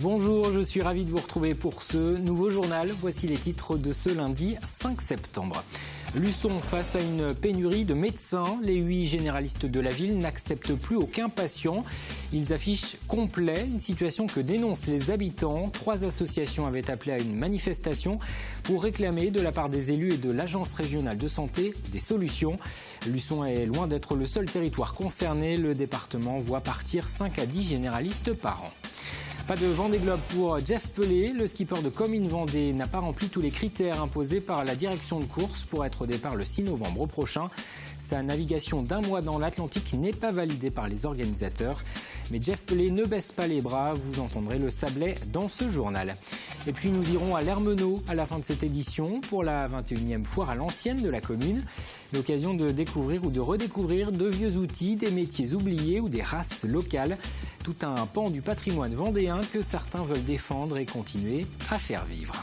Bonjour, je suis ravi de vous retrouver pour ce nouveau journal. Voici les titres de ce lundi 5 septembre. Luçon face à une pénurie de médecins. Les 8 généralistes de la ville n'acceptent plus aucun patient. Ils affichent complet, une situation que dénoncent les habitants. 3 associations avaient appelé à une manifestation pour réclamer de la part des élus et de l'Agence régionale de santé des solutions. Luçon est loin d'être le seul territoire concerné. Le département voit partir 5 à 10 généralistes par an. Pas de Vendée Globe pour Jeff Pelé. Le skipper de Comines Vendée n'a pas rempli tous les critères imposés par la direction de course pour être au départ le 6 novembre prochain. Sa navigation d'1 mois dans l'Atlantique n'est pas validée par les organisateurs. Mais Jeff Pelé ne baisse pas les bras. Vous entendrez le sablé dans ce journal. Et puis nous irons à l'Hermenau à la fin de cette édition pour la 21e foire à l'ancienne de la commune. L'occasion de découvrir ou de redécouvrir de vieux outils, des métiers oubliés ou des races locales. Tout un pan du patrimoine vendéen que certains veulent défendre et continuer à faire vivre.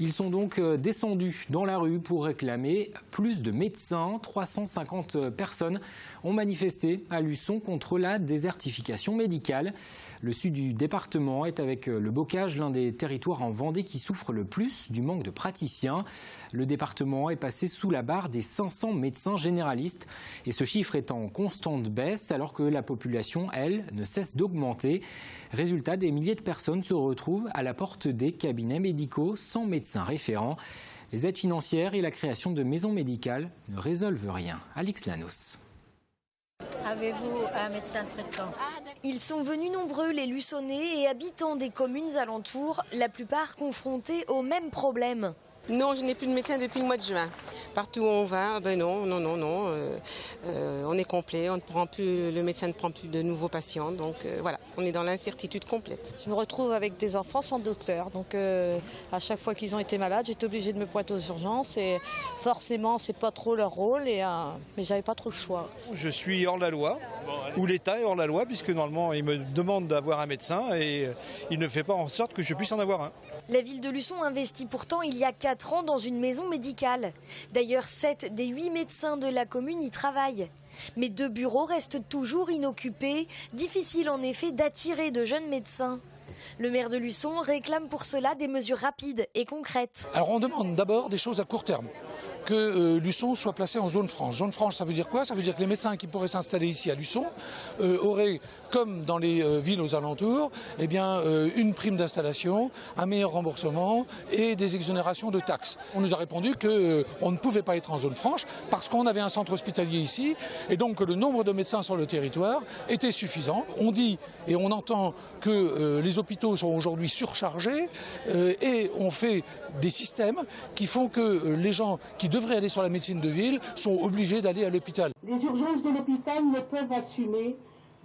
Ils sont donc descendus dans la rue pour réclamer plus de médecins. 350 personnes ont manifesté à Luçon contre la désertification médicale. Le sud du département est avec le Bocage l'un des territoires en Vendée qui souffre le plus du manque de praticiens. Le département est passé sous la barre des 500 médecins généralistes et ce chiffre est en constante baisse alors que la population, elle, ne cesse d'augmenter. Résultat, des milliers de personnes se retrouvent à la porte des cabinets médicaux sans médecin référent. Les aides financières et la création de maisons médicales ne résolvent rien. Alix Lanos. Avez-vous un médecin traitant? Ils sont venus nombreux, les Luçonnais et habitants des communes alentours, la plupart confrontés au même problème. Non, je n'ai plus de médecin depuis le mois de juin. Partout où on va, non. On est complet, le médecin ne prend plus de nouveaux patients. Donc voilà, on est dans l'incertitude complète. Je me retrouve avec des enfants sans docteur. Donc à chaque fois qu'ils ont été malades, j'étais obligée de me pointer aux urgences. Et forcément, c'est pas trop leur rôle, mais j'avais pas trop le choix. Je suis hors la loi, ou l'État est hors la loi, puisque normalement il me demande d'avoir un médecin et il ne fait pas en sorte que je puisse en avoir un. La ville de Luçon investit pourtant il y a 4 ans dans une maison médicale. D'ailleurs, 7 des 8 médecins de la commune y travaillent. Mais 2 bureaux restent toujours inoccupés. Difficile en effet d'attirer de jeunes médecins. Le maire de Luçon réclame pour cela des mesures rapides et concrètes. Alors on demande d'abord des choses à court terme. Que Luçon soit placé en zone franche. Zone franche, ça veut dire quoi? Ça veut dire que les médecins qui pourraient s'installer ici à Luçon auraient, comme dans les villes aux alentours, une prime d'installation, un meilleur remboursement et des exonérations de taxes. On nous a répondu qu'on ne pouvait pas être en zone franche parce qu'on avait un centre hospitalier ici et donc que le nombre de médecins sur le territoire était suffisant. On dit et on entend que les hôpitaux sont aujourd'hui surchargés et on fait des systèmes qui font que les gens qui devraient aller sur la médecine de ville sont obligés d'aller à l'hôpital. Les urgences de l'hôpital ne peuvent assumer,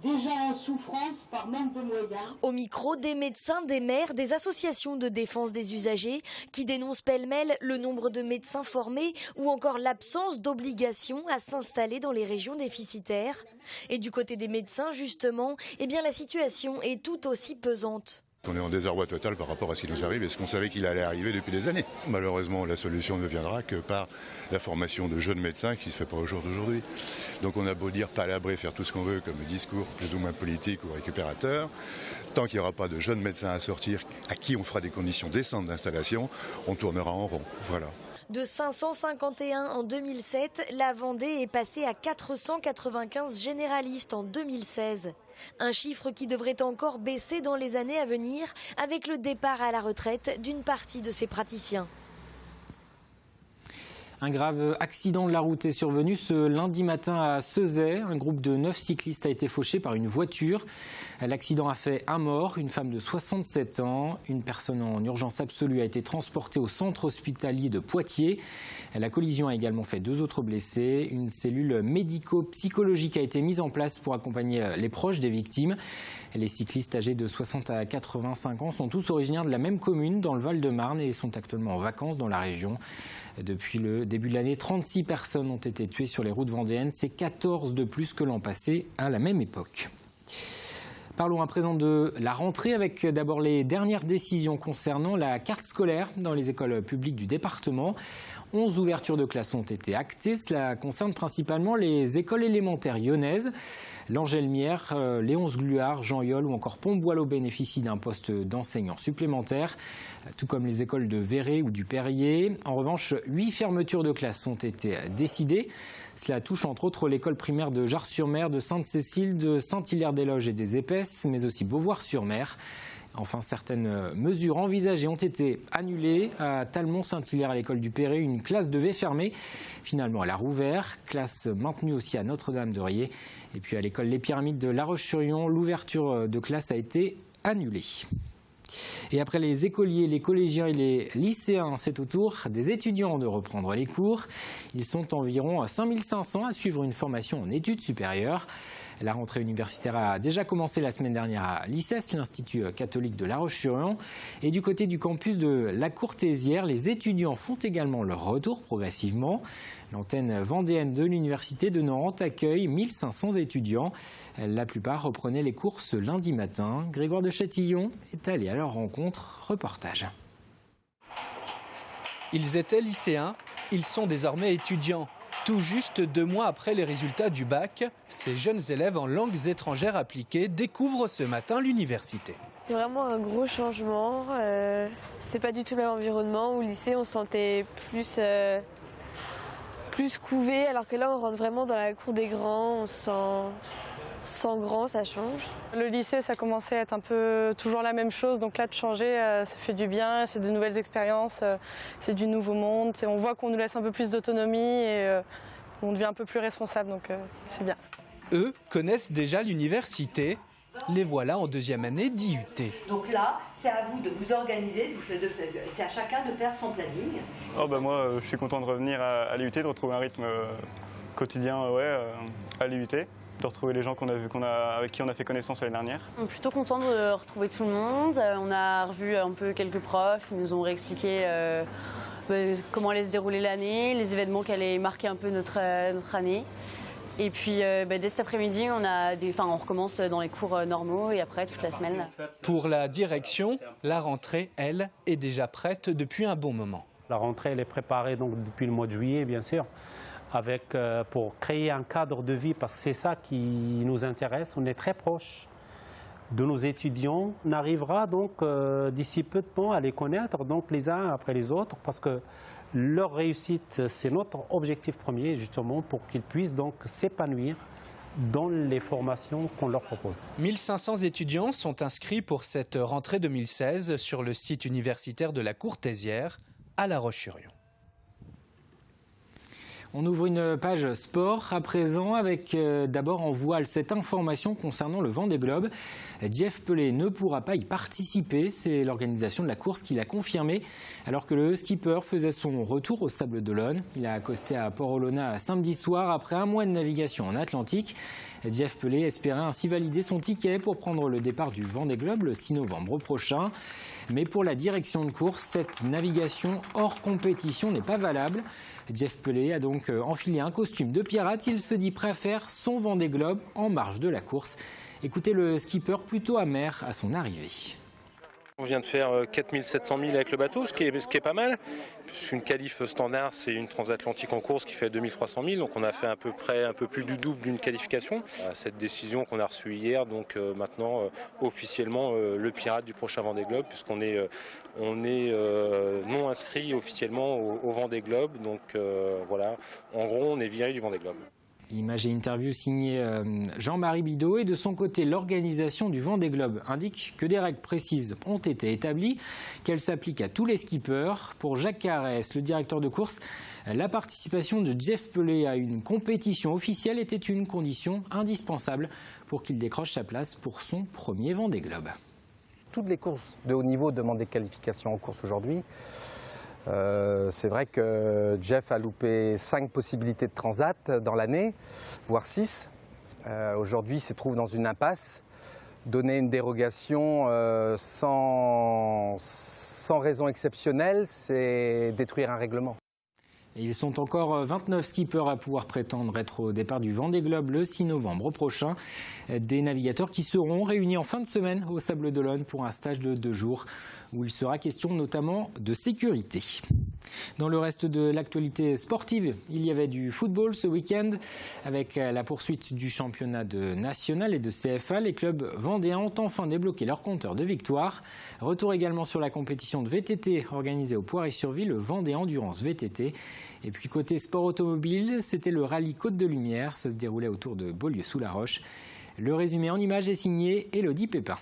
déjà en souffrance par manque de moyens. Au micro, des médecins, des maires, des associations de défense des usagers qui dénoncent pêle-mêle le nombre de médecins formés ou encore l'absence d'obligation à s'installer dans les régions déficitaires. Et du côté des médecins, justement, la situation est tout aussi pesante. On est en désarroi total par rapport à ce qui nous arrive et ce qu'on savait qu'il allait arriver depuis des années. Malheureusement, la solution ne viendra que par la formation de jeunes médecins qui ne se fait pas au jour d'aujourd'hui. Donc on a beau dire palabrer, faire tout ce qu'on veut comme discours plus ou moins politique ou récupérateur, tant qu'il n'y aura pas de jeunes médecins à sortir à qui on fera des conditions décentes d'installation, on tournera en rond. Voilà. De 551 en 2007, la Vendée est passée à 495 généralistes en 2016. Un chiffre qui devrait encore baisser dans les années à venir avec le départ à la retraite d'une partie de ces praticiens. Un grave accident de la route est survenu ce lundi matin à Ceuzay. Un groupe de 9 cyclistes a été fauché par une voiture. L'accident a fait un mort, une femme de 67 ans. Une personne en urgence absolue a été transportée au centre hospitalier de Poitiers. La collision a également fait 2 autres blessés. Une cellule médico-psychologique a été mise en place pour accompagner les proches des victimes. Les cyclistes âgés de 60 à 85 ans sont tous originaires de la même commune dans le Val-de-Marne et sont actuellement en vacances dans la région. Depuis le début de l'année, 36 personnes ont été tuées sur les routes vendéennes. C'est 14 de plus que l'an passé à la même époque. Parlons à présent de la rentrée avec d'abord les dernières décisions concernant la carte scolaire dans les écoles publiques du département. 11 ouvertures de classes ont été actées. Cela concerne principalement les écoles élémentaires lyonnaises. L'Angelmière, Léonce Gluard, Jean Yol ou encore Pont-Boileau bénéficient d'un poste d'enseignant supplémentaire, tout comme les écoles de Véret ou du Perrier. En revanche, 8 fermetures de classes ont été décidées. Cela touche entre autres l'école primaire de Jars-sur-Mer, de Sainte-Cécile, de Saint-Hilaire-des-Loges et des Épaisses, mais aussi Beauvoir-sur-Mer. Enfin, certaines mesures envisagées ont été annulées. À Talmont-Saint-Hilaire, à l'école du Perret, une classe devait fermer. Finalement, elle a rouvert. Classe maintenue aussi à Notre-Dame-de-Riez. Et puis à l'école Les Pyramides de La Roche-sur-Yon, l'ouverture de classe a été annulée. Et après les écoliers, les collégiens et les lycéens, c'est au tour des étudiants de reprendre les cours. Ils sont environ 5500 à suivre une formation en études supérieures. La rentrée universitaire a déjà commencé la semaine dernière à l'ICES, l'Institut catholique de La Roche-sur-Yon. Et du côté du campus de la Courtésière, les étudiants font également leur retour progressivement. L'antenne vendéenne de l'Université de Nantes accueille 1500 étudiants. La plupart reprenaient les cours ce lundi matin. Grégoire de Châtillon est allé à leur rencontre. Reportage. Ils étaient lycéens, ils sont désormais étudiants. Tout juste 2 mois après les résultats du bac, ces jeunes élèves en langues étrangères appliquées découvrent ce matin l'université. C'est vraiment un gros changement. C'est pas du tout le même environnement. Au lycée, on se sentait plus couvé, alors que là, on rentre vraiment dans la cour des grands. On se sent grand, ça change. Le lycée, ça commençait à être un peu toujours la même chose. Donc là, de changer, ça fait du bien. C'est de nouvelles expériences, c'est du nouveau monde. On voit qu'on nous laisse un peu plus d'autonomie et on devient un peu plus responsable. Donc c'est bien. Eux connaissent déjà l'université. Les voilà en 2e année d'IUT. Donc là, c'est à vous de vous organiser, c'est à chacun de faire son planning. Moi, je suis content de revenir à l'IUT, de retrouver un rythme quotidien à l'IUT, de retrouver les gens avec qui on a fait connaissance l'année dernière. On est plutôt content de retrouver tout le monde. On a revu un peu quelques profs, ils nous ont réexpliqué comment allait se dérouler l'année, les événements qui allaient marquer un peu notre année. Et puis dès cet après-midi, on recommence dans les cours normaux et après toute la semaine. Pour la direction, la rentrée, elle, est déjà prête depuis un bon moment. La rentrée, elle est préparée donc depuis le mois de juillet, bien sûr, pour créer un cadre de vie, parce que c'est ça qui nous intéresse. On est très proche de nos étudiants. On arrivera donc d'ici peu de temps à les connaître, donc les uns après les autres, parce que leur réussite, c'est notre objectif premier, justement, pour qu'ils puissent donc s'épanouir dans les formations qu'on leur propose. 1500 étudiants sont inscrits pour cette rentrée 2016 sur le site universitaire de la Courtésière à La Roche-sur-Yon. On ouvre une page sport à présent avec d'abord en voile cette information concernant le Vendée Globe. Jeff Pelé ne pourra pas y participer, c'est l'organisation de la course qui l'a confirmé alors que le skipper faisait son retour au Sables d'Olonne. Il a accosté à Port-Olona samedi soir après un mois de navigation en Atlantique. Jeff Pelé espérait ainsi valider son ticket pour prendre le départ du Vendée Globe le 6 novembre prochain. Mais pour la direction de course, cette navigation hors compétition n'est pas valable. Jeff Pelé a donc enfilé un costume de pirate. Il se dit prêt à faire son Vendée Globe en marge de la course. Écoutez le skipper plutôt amer à son arrivée. On vient de faire 4700 milles avec le bateau, ce qui est pas mal. Une qualif standard, c'est une transatlantique en course qui fait 2300 milles, donc on a fait à peu près un peu plus du double d'une qualification. Cette décision qu'on a reçue hier, donc maintenant officiellement le pirate du prochain Vendée Globe, puisqu'on est non inscrit officiellement au Vendée Globe, donc voilà, en gros on est viré du Vendée Globe. Image et interview signée Jean-Marie Bidot. Et de son côté, l'organisation du Vendée Globe indique que des règles précises ont été établies, qu'elles s'appliquent à tous les skippers. Pour Jacques Carès, le directeur de course, la participation de Jeff Pelé à une compétition officielle était une condition indispensable pour qu'il décroche sa place pour son premier Vendée Globe. Toutes les courses de haut niveau demandent des qualifications en course aujourd'hui. C'est vrai que Jeff a loupé 5 possibilités de transat dans l'année, voire 6. Aujourd'hui, il se trouve dans une impasse. Donner une dérogation sans raison exceptionnelle, c'est détruire un règlement. Et ils sont encore 29 skippers à pouvoir prétendre être au départ du Vendée Globe le 6 novembre prochain. Des navigateurs qui seront réunis en fin de semaine au Sables d'Olonne pour un stage de 2 jours où il sera question notamment de sécurité. Dans le reste de l'actualité sportive, il y avait du football ce week-end avec la poursuite du championnat de national et de CFA. Les clubs vendéens ont enfin débloqué leur compteur de victoire. Retour également sur la compétition de VTT organisée au Poiré-sur-Vie, le Vendée Endurance VTT. Et puis côté sport automobile, c'était le rallye Côte de Lumière. Ça se déroulait autour de Beaulieu-sous-la-Roche. Le résumé en images est signé Élodie Pépin.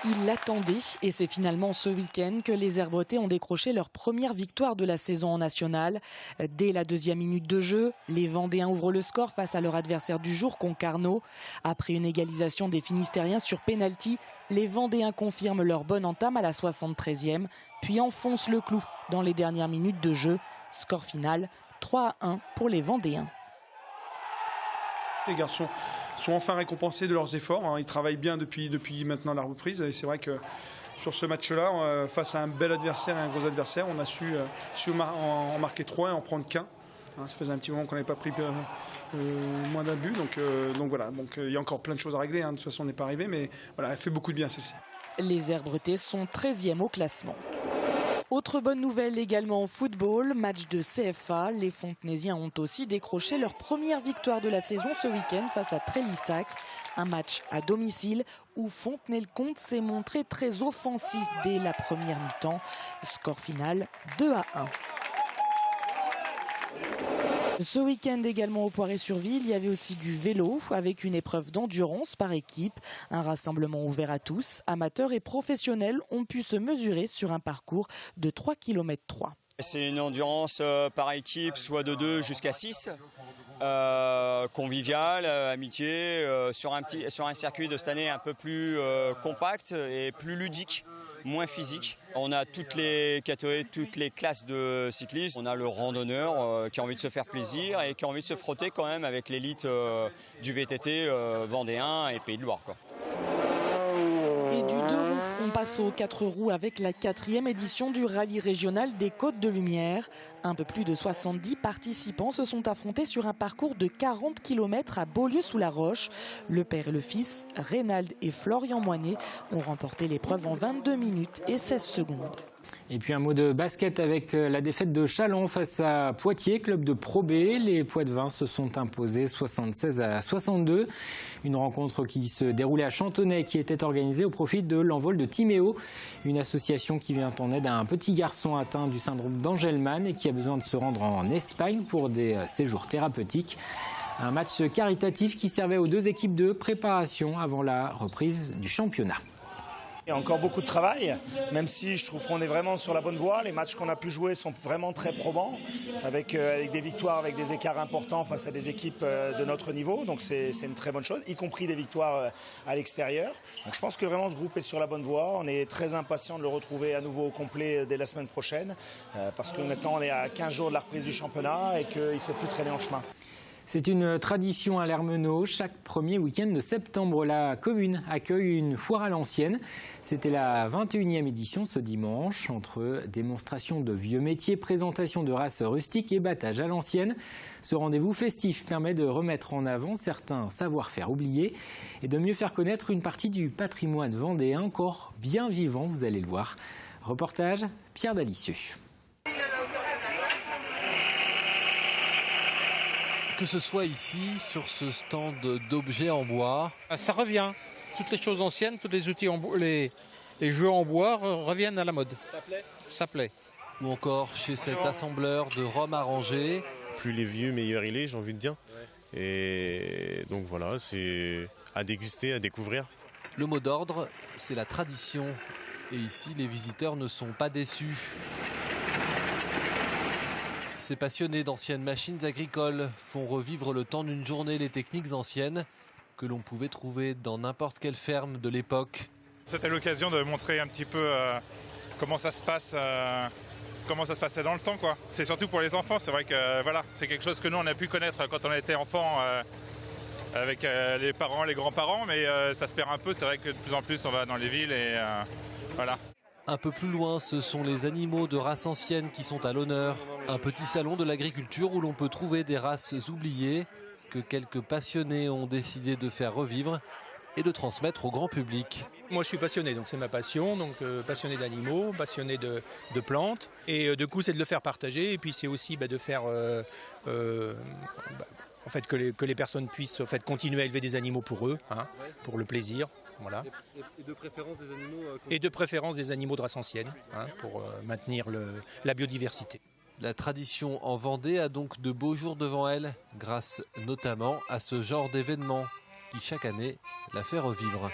Ils l'attendaient et c'est finalement ce week-end que les Herbretais ont décroché leur première victoire de la saison en nationale. Dès la 2e minute de jeu, les Vendéens ouvrent le score face à leur adversaire du jour, Concarneau. Après une égalisation des Finistériens sur pénalty, les Vendéens confirment leur bonne entame à la 73e, puis enfoncent le clou dans les dernières minutes de jeu. Score final 3-1 pour les Vendéens. Les garçons sont enfin récompensés de leurs efforts. Ils travaillent bien depuis maintenant la reprise. Et c'est vrai que sur ce match-là, face à un bel adversaire et un gros adversaire, on a su en marquer 3 et en prendre qu'un. Ça faisait un petit moment qu'on n'avait pas pris moins d'un but. Donc voilà. Donc il y a encore plein de choses à régler. De toute façon, on n'est pas arrivé. Mais voilà, elle fait beaucoup de bien celle-ci. Les Herbretais sont 13e au classement. Autre bonne nouvelle également au football, match de CFA. Les Fontenaisiens ont aussi décroché leur première victoire de la saison ce week-end face à Trélissac. Un match à domicile où Fontenay-le-Comte s'est montré très offensif dès la première mi-temps. Score final 2-1. Ce week-end également au Poiré-sur-Vie, il y avait aussi du vélo avec une épreuve d'endurance par équipe. Un rassemblement ouvert à tous. Amateurs et professionnels ont pu se mesurer sur un parcours de 3 km 3. C'est une endurance par équipe, soit de 2 jusqu'à 6. Convivial, amitié, sur un circuit de cette année un peu plus compact et plus ludique, moins physique. On a toutes les catégories, toutes les classes de cyclistes. On a le randonneur qui a envie de se faire plaisir et qui a envie de se frotter quand même avec l'élite du VTT vendéen et Pays de Loire, quoi. Et du 2 roues, on passe aux 4 roues avec la 4e édition du rallye régional des Côtes de Lumière. Un peu plus de 70 participants se sont affrontés sur un parcours de 40 km à Beaulieu-sous-la-Roche. Le père et le fils, Reynald et Florian Moinet, ont remporté l'épreuve en 22 minutes et 16 secondes. Et puis un mot de basket avec la défaite de Châlons face à Poitiers, club de Pro B. Les Poitevins se sont imposés 76-62. Une rencontre qui se déroulait à Chantonnay, qui était organisée au profit de l'envol de Timéo, une association qui vient en aide à un petit garçon atteint du syndrome d'Angelman et qui a besoin de se rendre en Espagne pour des séjours thérapeutiques. Un match caritatif qui servait aux 2 équipes de préparation avant la reprise du championnat. Il y a encore beaucoup de travail, même si je trouve qu'on est vraiment sur la bonne voie. Les matchs qu'on a pu jouer sont vraiment très probants, avec des victoires, avec des écarts importants face à des équipes de notre niveau. Donc c'est une très bonne chose, y compris des victoires à l'extérieur. Donc je pense que vraiment ce groupe est sur la bonne voie. On est très impatient de le retrouver à nouveau au complet dès la semaine prochaine, parce que maintenant on est à 15 jours de la reprise du championnat et qu'il ne faut plus traîner en chemin. C'est une tradition à l'Ermenau. Chaque premier week-end de septembre, la commune accueille une foire à l'ancienne. C'était la 21e édition ce dimanche. Entre démonstration de vieux métiers, présentation de races rustiques et battage à l'ancienne, ce rendez-vous festif permet de remettre en avant certains savoir-faire oubliés et de mieux faire connaître une partie du patrimoine vendéen encore bien vivant, vous allez le voir. Reportage Pierre Dalicieux. Que ce soit ici, sur ce stand d'objets en bois. Ça revient. Toutes les choses anciennes, tous les outils, les jeux en bois reviennent à la mode. Ça plaît. Ou encore chez cet assembleur de rhum arrangé. Plus il est vieux, meilleur il est, j'ai envie de dire. Et donc voilà, c'est à déguster, à découvrir. Le mot d'ordre, c'est la tradition. Et ici, les visiteurs ne sont pas déçus. Ces passionnés d'anciennes machines agricoles font revivre le temps d'une journée les techniques anciennes que l'on pouvait trouver dans n'importe quelle ferme de l'époque. C'était l'occasion de montrer un petit peu comment ça se passe, comment ça se passait dans le temps, quoi. C'est surtout pour les enfants, c'est vrai que voilà, c'est quelque chose que nous on a pu connaître quand on était enfant avec les parents, les grands-parents, mais ça se perd un peu. C'est vrai que de plus en plus on va dans les villes et voilà. Un peu plus loin, ce sont les animaux de race ancienne qui sont à l'honneur. Un petit salon de l'agriculture où l'on peut trouver des races oubliées que quelques passionnés ont décidé de faire revivre et de transmettre au grand public. Moi je suis passionné, donc c'est ma passion, donc passionné d'animaux, passionné de plantes. Et du coup c'est de le faire partager et puis c'est aussi de faire en fait, que les personnes puissent continuer à élever des animaux pour eux, pour le plaisir. Voilà. Et de préférence des animaux Et de préférence des animaux de race ancienne, pour maintenir la biodiversité. La tradition en Vendée a donc de beaux jours devant elle, grâce notamment à ce genre d'événement qui chaque année la fait revivre.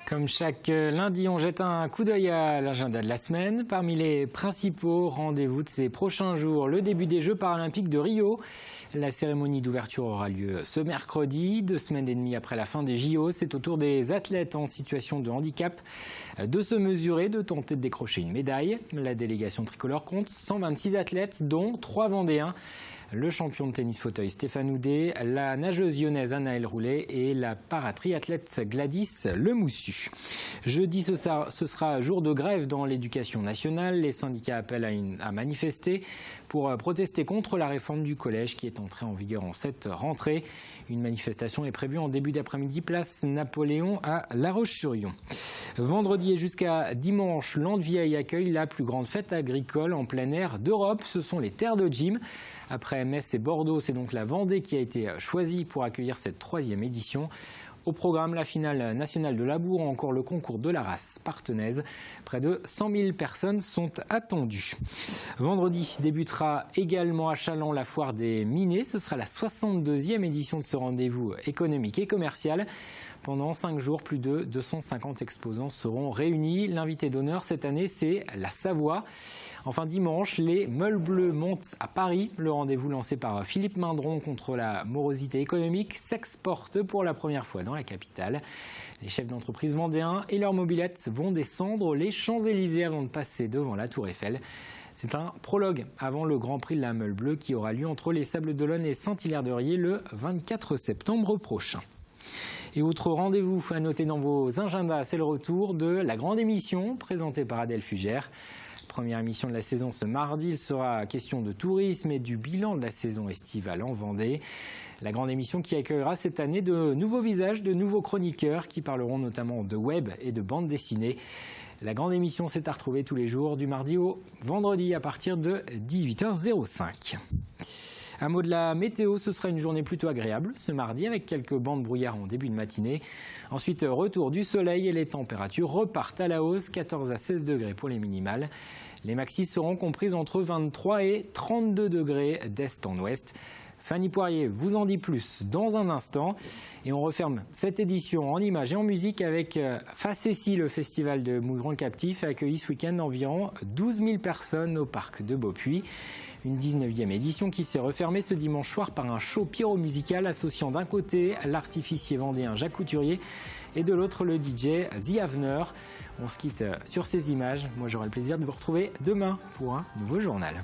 Comme chaque lundi, on jette un coup d'œil à l'agenda de la semaine. Parmi les principaux rendez-vous de ces prochains jours, le début des Jeux paralympiques de Rio. La cérémonie d'ouverture aura lieu ce mercredi, 2 semaines et demie après la fin des JO. C'est au tour des athlètes en situation de handicap de se mesurer, de tenter de décrocher une médaille. La délégation tricolore compte 126 athlètes, dont 3 Vendéens. Le champion de tennis fauteuil Stéphane Houdet, la nageuse lyonnaise Anaëlle Roulet et la paratriathlète Gladys Lemoussu. Jeudi, ce sera jour de grève dans l'éducation nationale. Les syndicats appellent à manifester pour protester contre la réforme du collège qui est entrée en vigueur en cette rentrée. Une manifestation est prévue en début d'après-midi, place Napoléon à La Roche-sur-Yon. Vendredi et jusqu'à dimanche, Landevieille accueille la plus grande fête agricole en plein air d'Europe. Ce sont les terres de Jim. Après Metz et Bordeaux, c'est donc la Vendée qui a été choisie pour accueillir cette 3e édition. Au programme, la finale nationale de labour ou encore le concours de la race partenaise. Près de 100 000 personnes sont attendues. Vendredi débutera également à Châlons la foire des Minets. Ce sera la 62e édition de ce rendez-vous économique et commercial. Pendant 5 jours, plus de 250 exposants seront réunis. L'invité d'honneur cette année, c'est la Savoie. Enfin, dimanche, les Meules Bleues montent à Paris. Le rendez-vous lancé par Philippe Mindron contre la morosité économique s'exporte pour la première fois dans la capitale. Les chefs d'entreprise vendéens et leurs mobylettes vont descendre les Champs-Élysées avant de passer devant la Tour Eiffel. C'est un prologue avant le Grand Prix de la Meule Bleue qui aura lieu entre les Sables-d'Olonne et Saint-Hilaire-de-Riez le 24 septembre prochain. Et autre rendez-vous à noter dans vos agendas, c'est le retour de la grande émission présentée par Adèle Fugère. Première émission de la saison ce mardi, il sera question de tourisme et du bilan de la saison estivale en Vendée. La grande émission qui accueillera cette année de nouveaux visages, de nouveaux chroniqueurs qui parleront notamment de web et de bande dessinée. La grande émission, c'est à retrouver tous les jours du mardi au vendredi à partir de 18h05. Un mot de la météo, ce sera une journée plutôt agréable ce mardi avec quelques bancs de brouillard en début de matinée. Ensuite, retour du soleil et les températures repartent à la hausse, 14 à 16 degrés pour les minimales. Les maxis seront comprises entre 23 et 32 degrés d'est en ouest. Fanny Poirier vous en dit plus dans un instant. Et on referme cette édition en images et en musique avec Facessi. Le festival de Mouilleron-le-Captif a accueilli ce week-end environ 12 000 personnes au parc de Beaupuy. Une 19e édition qui s'est refermée ce dimanche soir par un show pyro-musical associant d'un côté l'artificier vendéen Jacques Couturier et de l'autre le DJ The Avener. On se quitte sur ces images. Moi j'aurai le plaisir de vous retrouver demain pour un nouveau journal.